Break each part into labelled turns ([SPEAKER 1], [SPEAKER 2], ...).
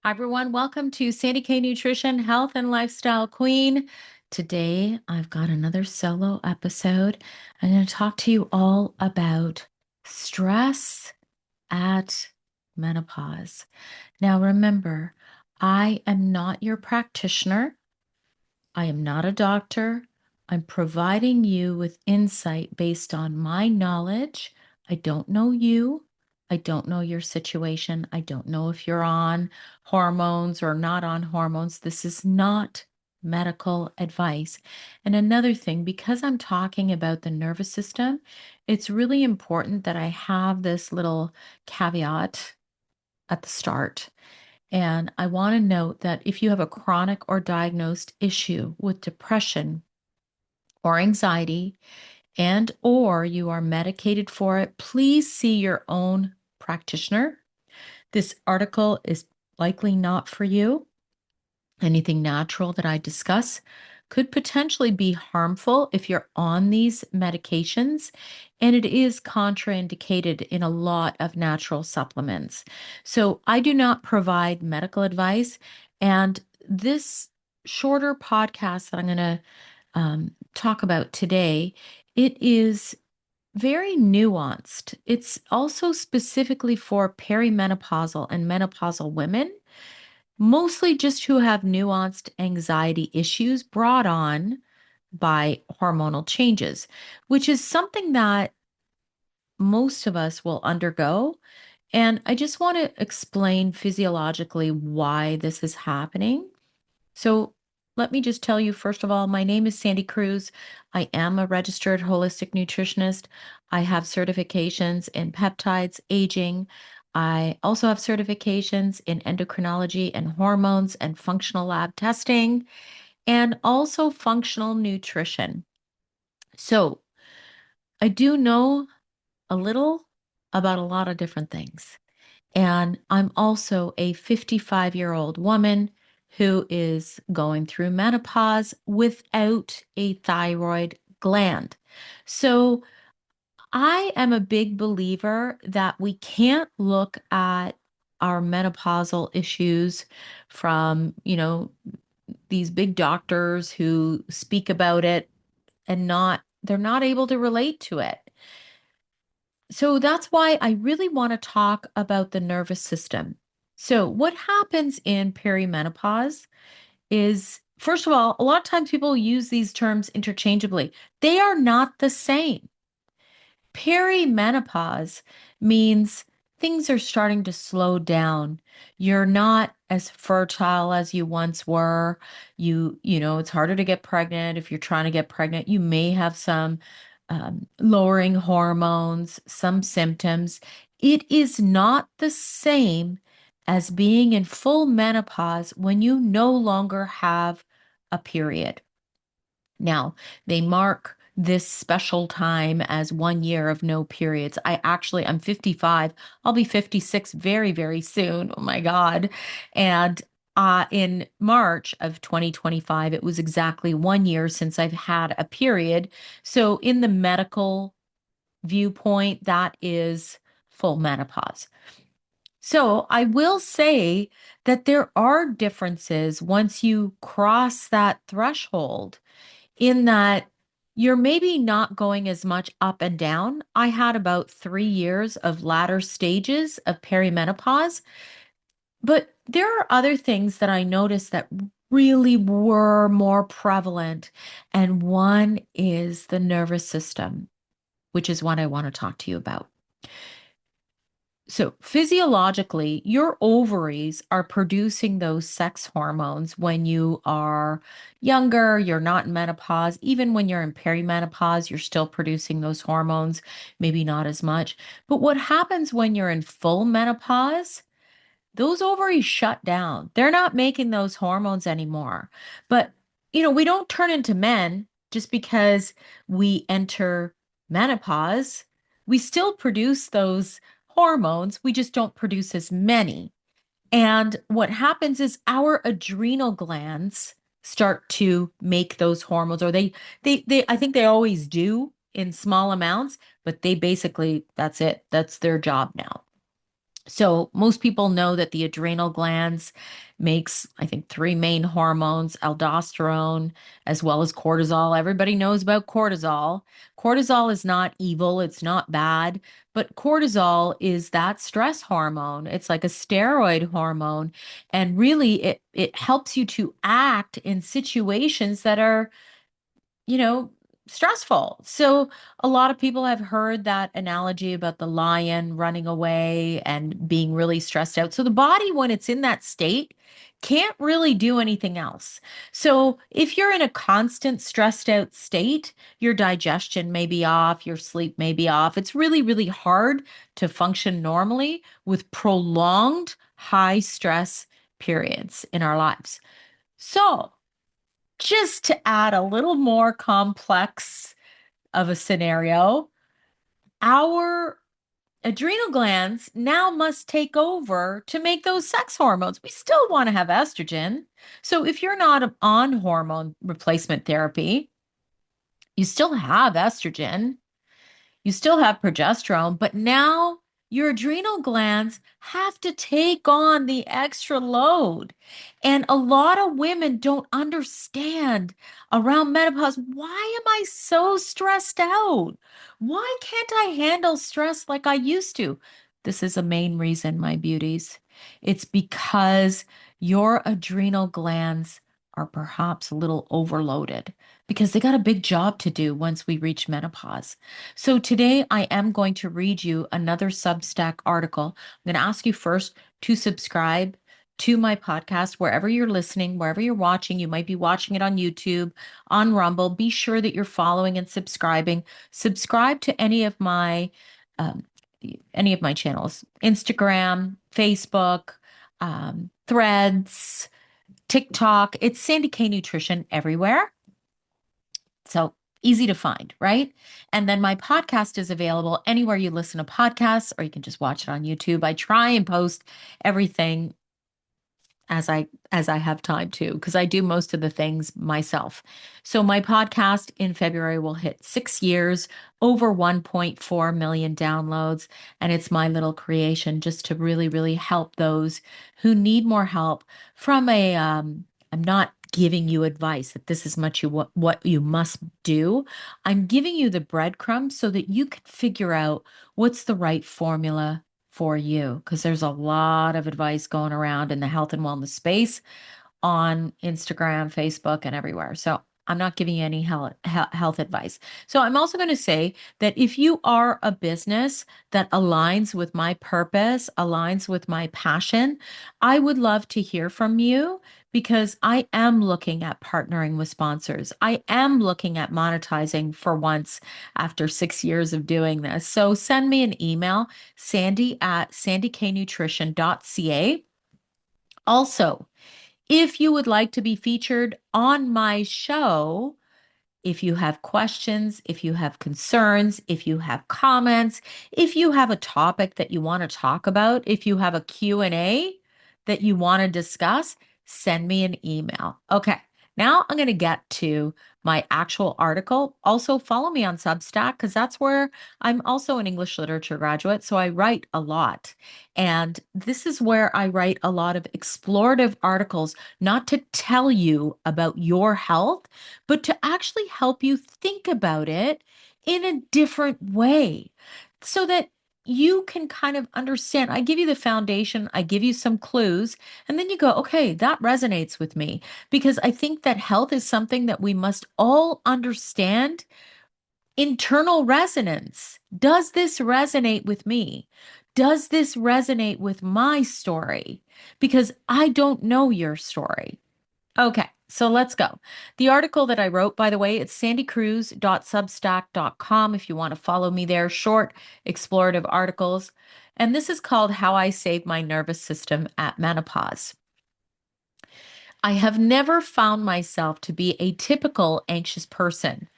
[SPEAKER 1] Hi, everyone. Welcome to Sandy K Nutrition, Health and Lifestyle Queen. Today, I've got another solo episode. I'm going to talk to you all about stress at menopause. Now, remember, I am not your practitioner. I am not a doctor. I'm providing you with insight based on my knowledge. I don't know you. I don't know your situation. I don't know if you're on hormones or not on hormones. This is not medical advice. And another thing, because I'm talking about the nervous system, it's really important that I have this little caveat at the start. And I want to note that if you have a chronic or diagnosed issue with depression or anxiety and or you are medicated for it, please see your own practitioner. This article is likely not for you. Anything natural that I discuss could potentially be harmful if you're on these medications, and it is contraindicated in a lot of natural supplements. So I do not provide medical advice, and this shorter podcast that I'm going to talk about today, it is very nuanced. It's also specifically for perimenopausal and menopausal women, mostly just who have nuanced anxiety issues brought on by hormonal changes, which is something that most of us will undergo. And I just want to explain physiologically why this is happening. So, let me just tell you, first of all, my name is Sandy Cruz. I am a registered holistic nutritionist. I have certifications in peptides, aging. I also have certifications in endocrinology and hormones and functional lab testing, and also functional nutrition. So, I do know a little about a lot of different things. And I'm also a 55-year-old woman who is going through menopause without a thyroid gland. So I am a big believer that we can't look at our menopausal issues from, these big doctors who speak about it and they're not able to relate to it. So that's why I really want to talk about the nervous system. So, what happens in perimenopause is, first of all, a lot of times people use these terms interchangeably. They are not the same. Perimenopause means things are starting to slow down. You're not as fertile as you once were. It's harder to get pregnant. If you're trying to get pregnant, you may have some lowering hormones, some symptoms. It is not the same as being in full menopause when you no longer have a period. Now, they mark this special time as 1 year of no periods. I'm 55. I'll be 56 very, very soon. Oh my God. And in March of 2025, it was exactly 1 year since I've had a period. So, in the medical viewpoint, that is full menopause. So, I will say that there are differences once you cross that threshold in that you're maybe not going as much up and down. I had about 3 years of latter stages of perimenopause, but there are other things that I noticed that really were more prevalent. And one is the nervous system, which is what I want to talk to you about. So, physiologically, your ovaries are producing those sex hormones when you are younger, you're not in menopause. Even when you're in perimenopause, you're still producing those hormones, maybe not as much. But what happens when you're in full menopause? Those ovaries shut down. They're not making those hormones anymore. But, we don't turn into men just because we enter menopause. We still produce those hormones, we just don't produce as many. And what happens is our adrenal glands start to make those hormones, or I think they always do in small amounts, but they basically, that's it. That's their job now. So most people know that the adrenal glands makes, I think, three main hormones, aldosterone as well as cortisol. Everybody knows about cortisol. Cortisol is not evil, it's not bad, but cortisol is that stress hormone. It's like a steroid hormone, and really it helps you to act in situations that are, you know, stressful. So a lot of people have heard that analogy about the lion running away and being really stressed out. So the body, when it's in that state, can't really do anything else. So if you're in a constant stressed out state, your digestion may be off, your sleep may be off. It's really, really hard to function normally with prolonged high stress periods in our lives. So just to add a little more complex of a scenario, our adrenal glands now must take over to make those sex hormones. We still want to have estrogen. So if you're not on hormone replacement therapy, you still have estrogen. You still have progesterone, but now your adrenal glands have to take on the extra load. And a lot of women don't understand around menopause. Why am I so stressed out? Why can't I handle stress like I used to? This is a main reason, my beauties. It's because your adrenal glands are perhaps a little overloaded because they got a big job to do once we reach menopause. So today I am going to read you another Substack article. I'm going to ask you first to subscribe to my podcast wherever you're listening, wherever you're watching. You might be watching it on YouTube, on Rumble. Be sure that you're following and subscribing. Subscribe to um, any of my channels: Instagram, Facebook, Threads, TikTok. It's Sandy K Nutrition everywhere. So easy to find, right? And then my podcast is available anywhere you listen to podcasts, or you can just watch it on YouTube. I try and post everything as I have time to, because I do most of the things myself. So my podcast in February will hit 6 years, over 1.4 million downloads, and it's my little creation just to really, really help those who need more help from I'm not giving you advice that this is what you must do. I'm giving you the breadcrumbs so that you can figure out what's the right formula for you, because there's a lot of advice going around in the health and wellness space on Instagram, Facebook, and everywhere. So I'm not giving you any health advice. So I'm also going to say that if you are a business that aligns with my purpose, aligns with my passion, I would love to hear from you, because I am looking at partnering with sponsors. I am looking at monetizing for once after 6 years of doing this. So send me an email, sandy@sandyknutrition.ca. Also, if you would like to be featured on my show, if you have questions, if you have concerns, if you have comments, if you have a topic that you want to talk about, if you have a Q&A that you want to discuss, send me an email. Okay, now I'm going to get to my actual article. Also, follow me on Substack, because that's where I'm also an English literature graduate, so I write a lot. And this is where I write a lot of explorative articles, not to tell you about your health, but to actually help you think about it in a different way so that you can kind of understand. I give you the foundation, I give you some clues, and then you go, okay, that resonates with me. Because I think that health is something that we must all understand. Internal resonance. Does this resonate with me? Does this resonate with my story? Because I don't know your story. Okay, so let's go. The article that I wrote, by the way, it's sandycruz.substack.com if you want to follow me there. Short, explorative articles. And this is called How I Saved My Nervous System at Menopause. I have never found myself to be a typical anxious person.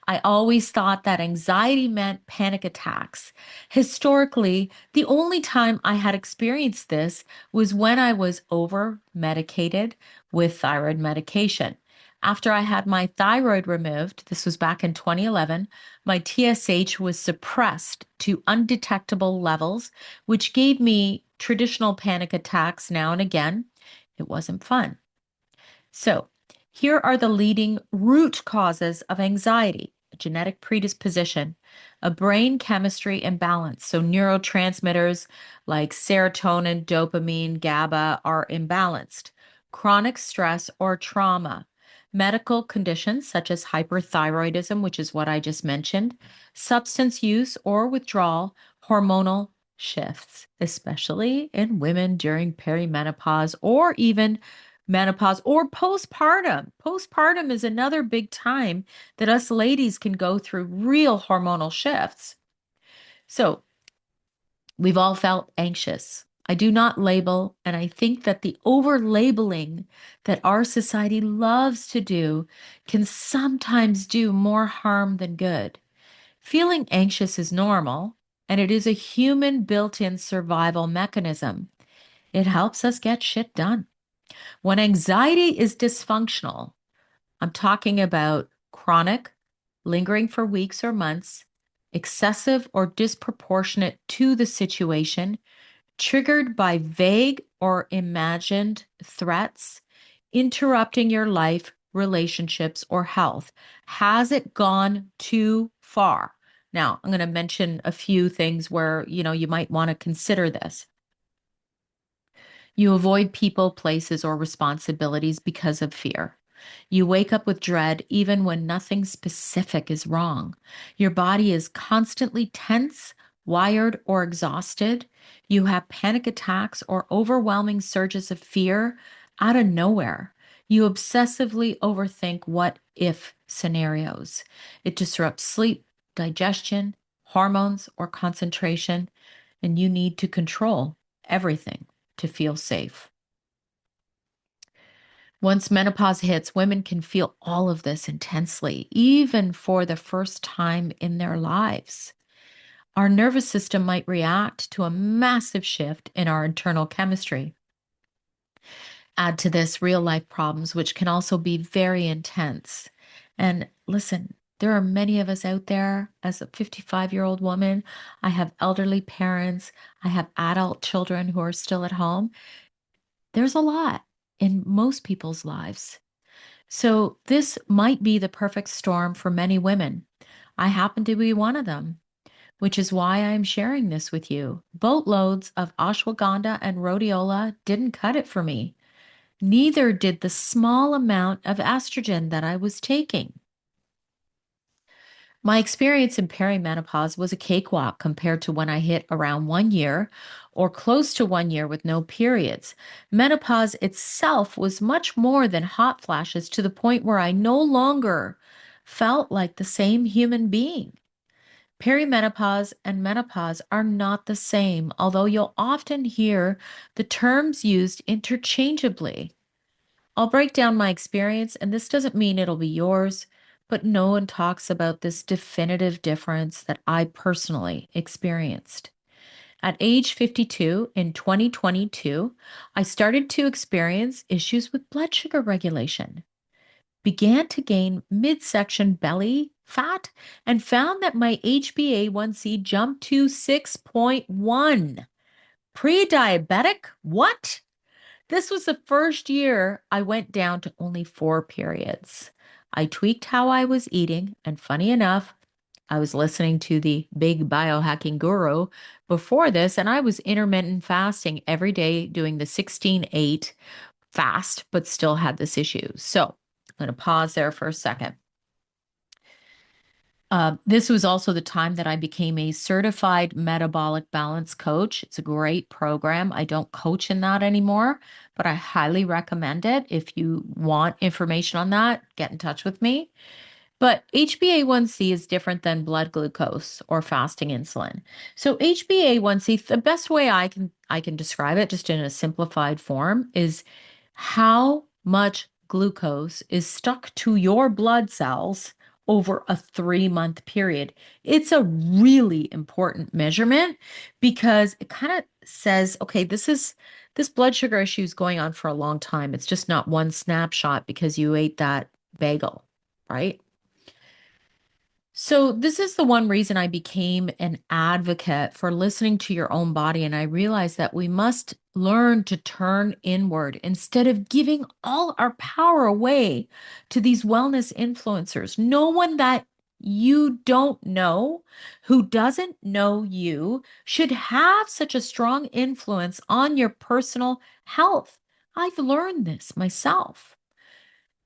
[SPEAKER 1] I always thought that anxiety meant panic attacks. Historically, the only time I had experienced this was when I was over medicated with thyroid medication. After I had my thyroid removed, this was back in 2011, my TSH was suppressed to undetectable levels, which gave me traditional panic attacks now and again. It wasn't fun. So, here are the leading root causes of anxiety: a genetic predisposition, a brain chemistry imbalance. So, neurotransmitters like serotonin, dopamine, GABA are imbalanced, chronic stress or trauma, medical conditions such as hyperthyroidism, which is what I just mentioned, substance use or withdrawal, hormonal shifts, especially in women during perimenopause or even menopause or postpartum. Postpartum is another big time that us ladies can go through real hormonal shifts. So we've all felt anxious. I do not label, and I think that the over labeling that our society loves to do can sometimes do more harm than good. Feeling anxious is normal, and it is a human built in survival mechanism. It helps us get shit done. When anxiety is dysfunctional, I'm talking about chronic, lingering for weeks or months, excessive or disproportionate to the situation, triggered by vague or imagined threats, interrupting your life, relationships, or health. Has it gone too far? Now, I'm going to mention a few things where, you might want to consider this. You avoid people, places, or responsibilities because of fear. You wake up with dread even when nothing specific is wrong. Your body is constantly tense, wired, or exhausted. You have panic attacks or overwhelming surges of fear out of nowhere. You obsessively overthink what if scenarios. It disrupts sleep, digestion, hormones, or concentration, and you need to control everything to feel safe. Once menopause hits, women can feel all of this intensely, even for the first time in their lives. Our nervous system might react to a massive shift in our internal chemistry. Add to this real life problems, which can also be very intense. And listen, there are many of us out there. As a 55-year-old woman, I have elderly parents, I have adult children who are still at home. There's a lot in most people's lives. So, this might be the perfect storm for many women. I happen to be one of them, which is why I'm sharing this with you. Boatloads of ashwagandha and rhodiola didn't cut it for me. Neither did the small amount of estrogen that I was taking. My experience in perimenopause was a cakewalk compared to when I hit around 1 year or close to 1 year with no periods. Menopause itself was much more than hot flashes, to the point where I no longer felt like the same human being. Perimenopause and menopause are not the same, although you'll often hear the terms used interchangeably. I'll break down my experience, and this doesn't mean it'll be yours, but no one talks about this definitive difference that I personally experienced. At age 52 in 2022, I started to experience issues with blood sugar regulation, began to gain midsection belly fat, and found that my HbA1c jumped to 6.1. Pre-diabetic? What? This was the first year I went down to only 4 periods. I tweaked how I was eating, and funny enough, I was listening to the big biohacking guru before this, and I was intermittent fasting every day, doing the 16-8 fast, but still had this issue. So I'm going to pause there for a second. This was also the time that I became a certified metabolic balance coach. It's a great program. I don't coach in that anymore, but I highly recommend it. If you want information on that, get in touch with me. But HbA1c is different than blood glucose or fasting insulin. So HbA1c, the best way I can describe it just in a simplified form is how much glucose is stuck to your blood cells over a 3-month period. It's a really important measurement because it kind of says, okay, this blood sugar issue is going on for a long time. It's just not one snapshot because you ate that bagel, right? So, this is the one reason I became an advocate for listening to your own body. And I realized that we must learn to turn inward instead of giving all our power away to these wellness influencers. No one that you don't know, who doesn't know you, should have such a strong influence on your personal health. I've learned this myself.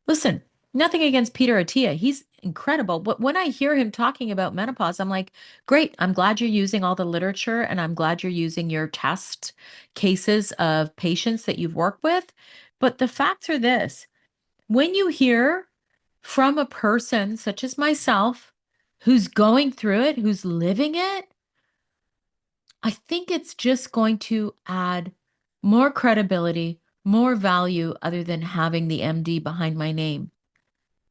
[SPEAKER 1] Listen, nothing against Peter Attia. He's incredible. But when I hear him talking about menopause, I'm like, great. I'm glad you're using all the literature and I'm glad you're using your test cases of patients that you've worked with. But the facts are this: when you hear from a person such as myself who's going through it, who's living it, I think it's just going to add more credibility, more value other than having the MD behind my name.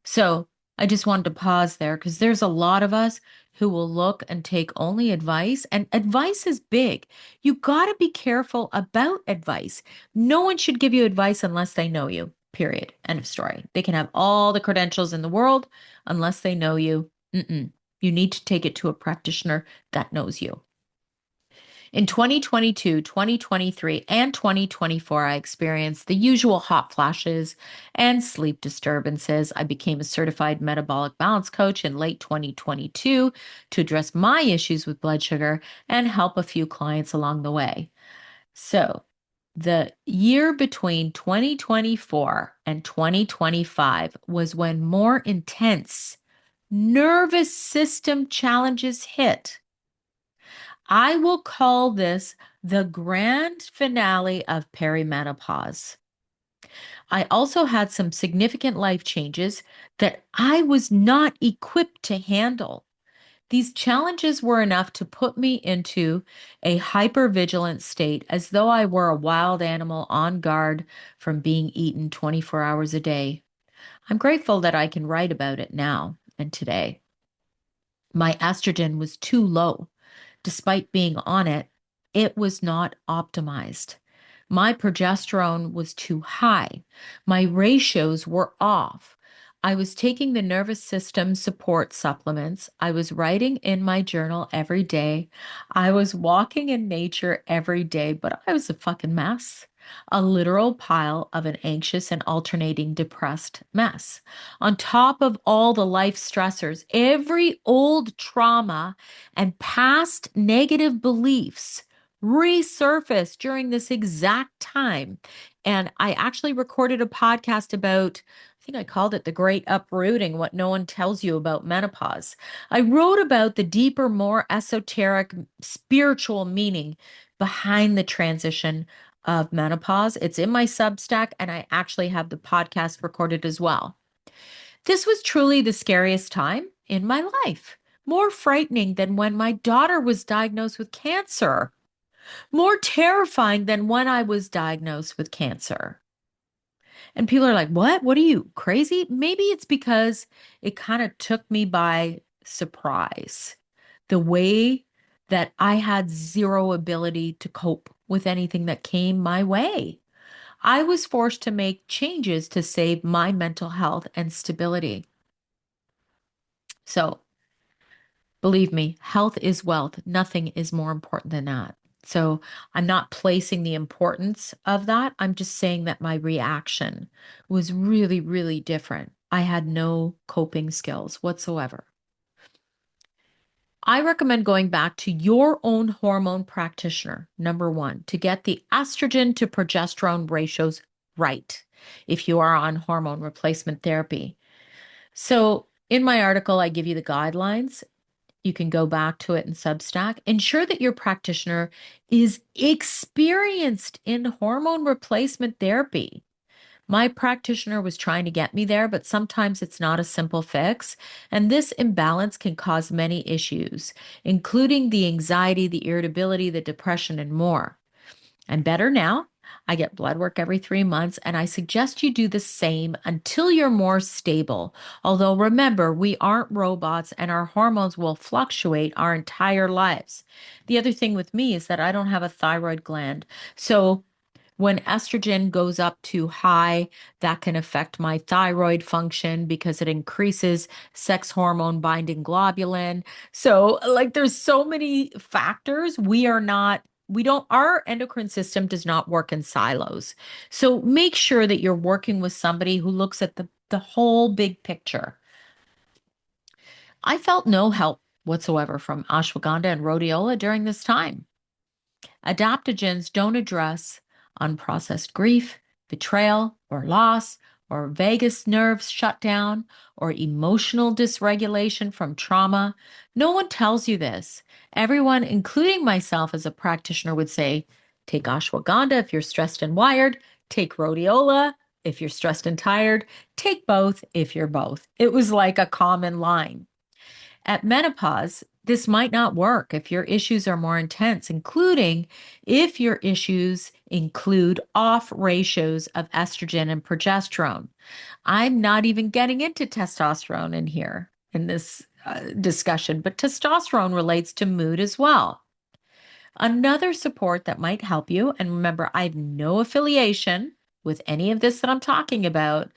[SPEAKER 1] So I just wanted to pause there because there's a lot of us who will look and take only advice, and advice is big. You got to be careful about advice. No one should give you advice unless they know you, period. End of story. They can have all the credentials in the world unless they know you. Mm-mm. You need to take it to a practitioner that knows you. In 2022, 2023, and 2024, I experienced the usual hot flashes and sleep disturbances. I became a certified metabolic balance coach in late 2022 to address my issues with blood sugar and help a few clients along the way. So, the year between 2024 and 2025 was when more intense nervous system challenges hit. I will call this the grand finale of perimenopause. I also had some significant life changes that I was not equipped to handle. These challenges were enough to put me into a hypervigilant state as though I were a wild animal on guard from being eaten 24 hours a day. I'm grateful that I can write about it now and today. My estrogen was too low. Despite being on it, it was not optimized. My progesterone was too high. My ratios were off. I was taking the nervous system support supplements. I was writing in my journal every day. I was walking in nature every day, but I was a fucking mess. A literal pile of an anxious and alternating depressed mess. On top of all the life stressors, every old trauma and past negative beliefs resurfaced during this exact time. And I actually recorded a podcast about, I think I called it The Great Uprooting, What No One Tells You About Menopause. I wrote about the deeper, more esoteric, spiritual meaning behind the transition of menopause. It's in my Substack, and I actually have the podcast recorded as well. This was truly the scariest time in my life, more frightening than when my daughter was diagnosed with cancer, more terrifying than when I was diagnosed with cancer. And people are like, what? What are you crazy? Maybe it's because it kind of took me by surprise. The way that I had zero ability to cope with anything that came my way. I was forced to make changes to save my mental health and stability. So, believe me, health is wealth. Nothing is more important than that. So I'm not placing the importance of that. I'm just saying that my reaction was really, really different. I had no coping skills whatsoever. I recommend going back to your own hormone practitioner, number one, to get the estrogen to progesterone ratios right if you are on hormone replacement therapy. So in my article, I give you the guidelines. You can go back to it in Substack. Ensure that your practitioner is experienced in hormone replacement therapy. My practitioner was trying to get me there, but sometimes it's not a simple fix. And this imbalance can cause many issues, including the anxiety, the irritability, the depression, and more. I'm better now. I get blood work every 3 months, and I suggest you do the same until you're more stable. Although remember, we aren't robots and our hormones will fluctuate our entire lives. The other thing with me is that I don't have a thyroid gland. So When estrogen goes up too high, that can affect my thyroid function because it increases sex hormone binding globulin. So, like, there's so many factors. Our endocrine system does not work in silos. So make sure that you're working with somebody who looks at the whole big picture. I felt no help whatsoever from ashwagandha and rhodiola during this time. Adaptogens don't address unprocessed grief, betrayal, or loss, or vagus nerve shutdown, or emotional dysregulation from trauma. No one tells you this. Everyone, including myself as a practitioner, would say take ashwagandha if you're stressed and wired, take rhodiola if you're stressed and tired, take both if you're both. It was like a common line. At menopause, this might not work if your issues are more intense, including if your issues include off ratios of estrogen and progesterone. I'm not even getting into testosterone in here in this discussion, but testosterone relates to mood as well. Another support that might help you, and remember, I have no affiliation with any of this that I'm talking about,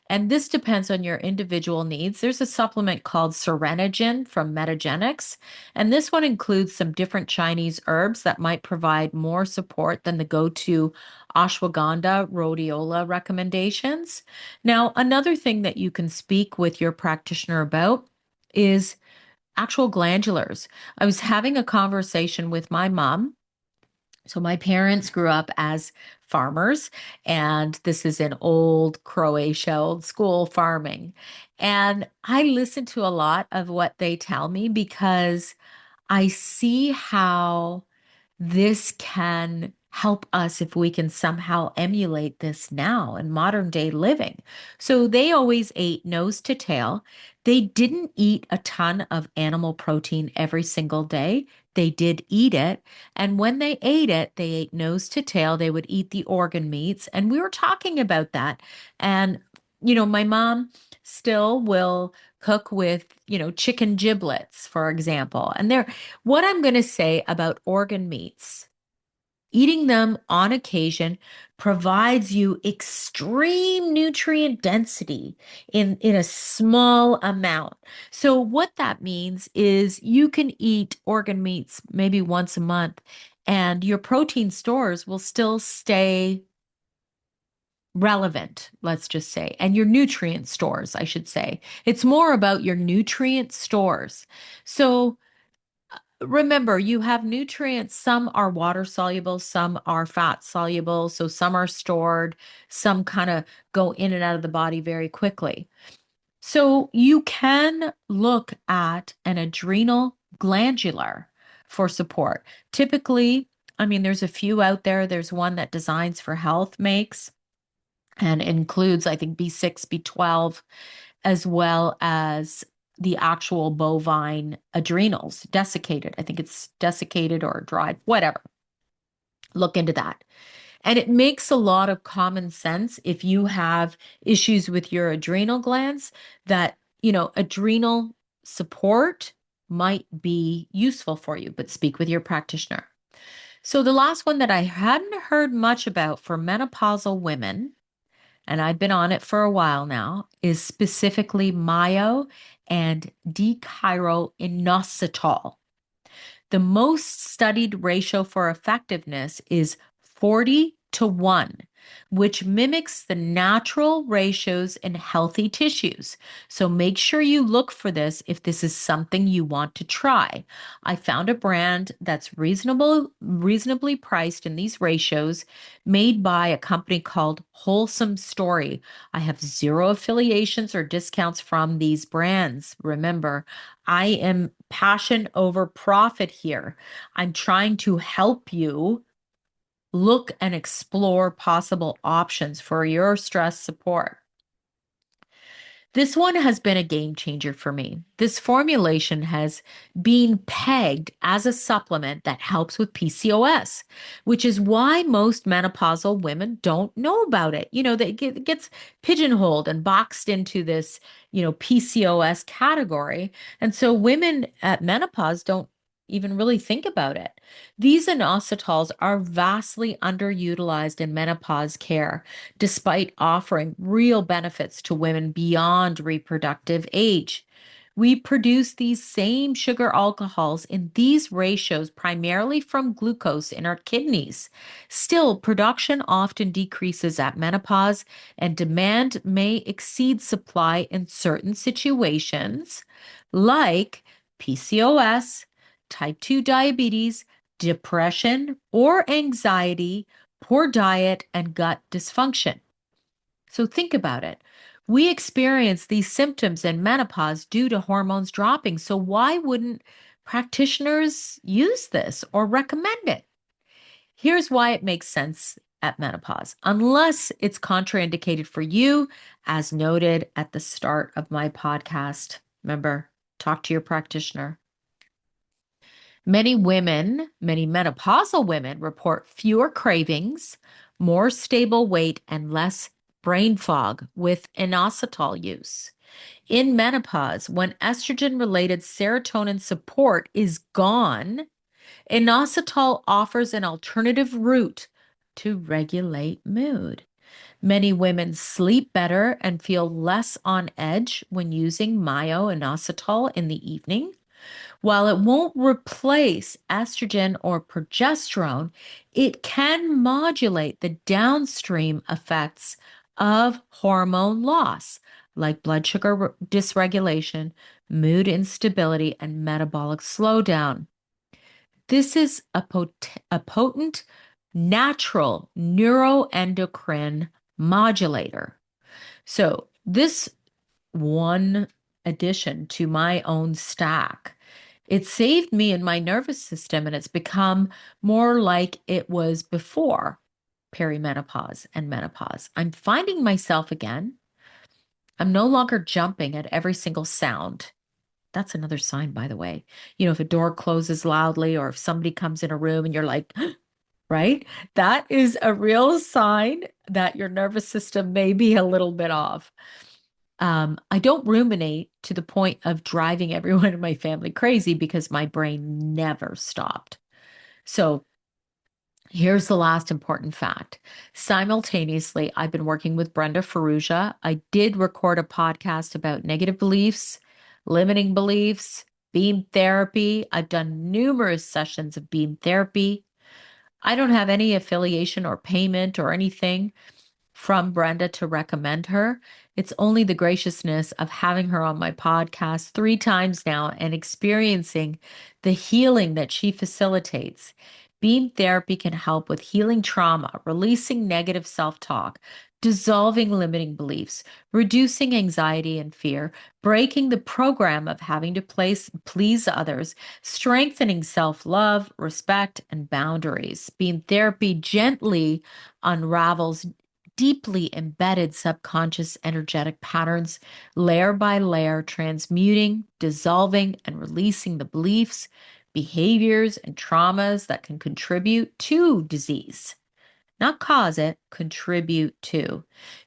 [SPEAKER 1] and this depends on your individual needs. There's a supplement called Serenogen from Metagenics, and this one includes some different Chinese herbs that might provide more support than the go-to ashwagandha, rhodiola recommendations. Now, another thing that you can speak with your practitioner about is actual glandulars. I was having a conversation with my mom. So my parents grew up as farmers, and this is in old Croatia, old school farming. And I listen to a lot of what they tell me because I see how this can help us if we can somehow emulate this now in modern day living. So they always ate nose to tail. They didn't eat a ton of animal protein every single day. They did eat it. And when they ate it, they ate nose to tail. They would eat the organ meats. And we were talking about that. And, my mom still will cook with, chicken giblets, for example. And what I'm going to say about organ meats, eating them on occasion provides you extreme nutrient density in a small amount. So what that means is you can eat organ meats maybe once a month and your protein stores will still stay relevant, let's just say, and your nutrient stores, I should say. It's more about your nutrient stores. So remember, you have nutrients. Some are water soluble, some are fat soluble. So some are stored, some kind of go in and out of the body very quickly. So you can look at an adrenal glandular for support. Typically, I mean, there's a few out there. There's one that Designs for Health makes and includes, I think, B6, B12, as well as the actual bovine adrenals, desiccated. I think it's desiccated or dried, whatever. Look into that. And it makes a lot of common sense if you have issues with your adrenal glands that, adrenal support might be useful for you, but speak with your practitioner. So the last one that I hadn't heard much about for menopausal women, and I've been on it for a while now, is specifically myo and dichiroinositol. The most studied ratio for effectiveness is 40-1, which mimics the natural ratios in healthy tissues. So make sure you look for this if this is something you want to try. I found a brand that's reasonably priced in these ratios, made by a company called Wholesome Story. I have zero affiliations or discounts from these brands. Remember, I am passion over profit here. I'm trying to help you look and explore possible options for your stress support. This one has been a game changer for me. This formulation has been pegged as a supplement that helps with PCOS, which is why most menopausal women don't know about it. It gets pigeonholed and boxed into this, PCOS category. And so women at menopause don't even really think about it. These inositol are vastly underutilized in menopause care, despite offering real benefits to women beyond reproductive age. We produce these same sugar alcohols in these ratios primarily from glucose in our kidneys. Still, production often decreases at menopause, and demand may exceed supply in certain situations, like PCOS, type 2 diabetes, depression or anxiety, poor diet, and gut dysfunction. So think about it. We experience these symptoms in menopause due to hormones dropping. So why wouldn't practitioners use this or recommend it? Here's why it makes sense at menopause, unless it's contraindicated for you, as noted at the start of my podcast. Remember, talk to your practitioner. Many women, many menopausal women report fewer cravings, more stable weight, and less brain fog with inositol use. In menopause, when estrogen related serotonin support is gone, inositol offers an alternative route to regulate mood. Many women sleep better and feel less on edge when using myo-inositol in the evening. While it won't replace estrogen or progesterone, it can modulate the downstream effects of hormone loss, like blood sugar dysregulation, mood instability, and metabolic slowdown. This is a potent natural neuroendocrine modulator. So, this one addition to my own stack, it saved me in my nervous system, and it's become more like it was before perimenopause and menopause. I'm finding myself again. I'm no longer jumping at every single sound. That's another sign, by the way. If a door closes loudly or if somebody comes in a room and you're like, right? That is a real sign that your nervous system may be a little bit off. I don't ruminate to the point of driving everyone in my family crazy because my brain never stopped. So here's the last important fact. Simultaneously, I've been working with Brenda Ferrugia. I did record a podcast about negative beliefs, limiting beliefs, beam therapy. I've done numerous sessions of beam therapy. I don't have any affiliation or payment or anything from Brenda to recommend her. It's only the graciousness of having her on my podcast 3 times now and experiencing the healing that she facilitates. Beam therapy can help with healing trauma, releasing negative self-talk, dissolving limiting beliefs, reducing anxiety and fear, breaking the program of having to please others, strengthening self-love, respect, and boundaries. Beam therapy gently unravels deeply embedded subconscious energetic patterns, layer by layer, transmuting, dissolving, and releasing the beliefs, behaviors, and traumas that can contribute to disease. Not cause it, contribute to.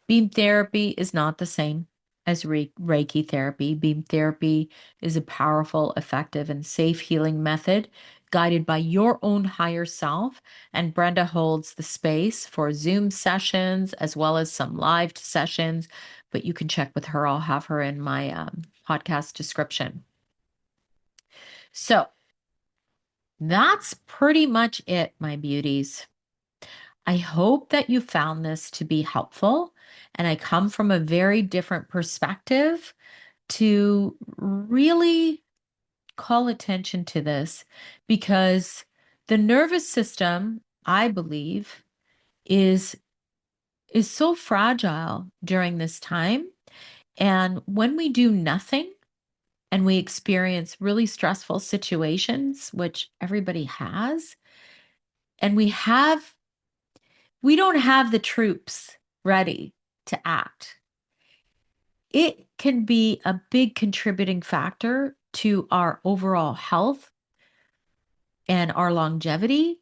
[SPEAKER 1] Beam therapy is not the same as Reiki therapy. Beam therapy is a powerful, effective, and safe healing method guided by your own higher self. And Brenda holds the space for Zoom sessions as well as some live sessions, but you can check with her. I'll have her in my podcast description. So that's pretty much it, my beauties. I hope that you found this to be helpful, and I come from a very different perspective to really call attention to this, because the nervous system, I believe, is so fragile during this time. And when we do nothing and we experience really stressful situations, which everybody has, and we don't have the troops ready to act, it can be a big contributing factor to our overall health and our longevity.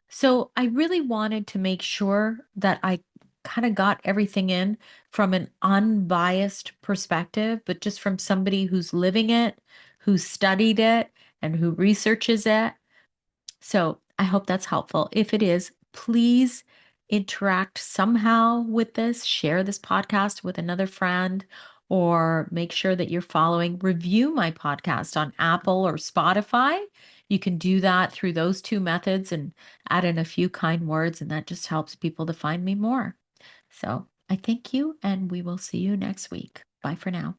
[SPEAKER 1] So I really wanted to make sure that I kind of got everything in from an unbiased perspective, but just from somebody who's living it, who studied it, and who researches it. So I hope that's helpful. If it is, please interact somehow with this, share this podcast with another friend, or make sure that you're following, review my podcast on Apple or Spotify. You can do that through those two methods and add in a few kind words, and that just helps people to find me more. So I thank you, and we will see you next week. Bye for now.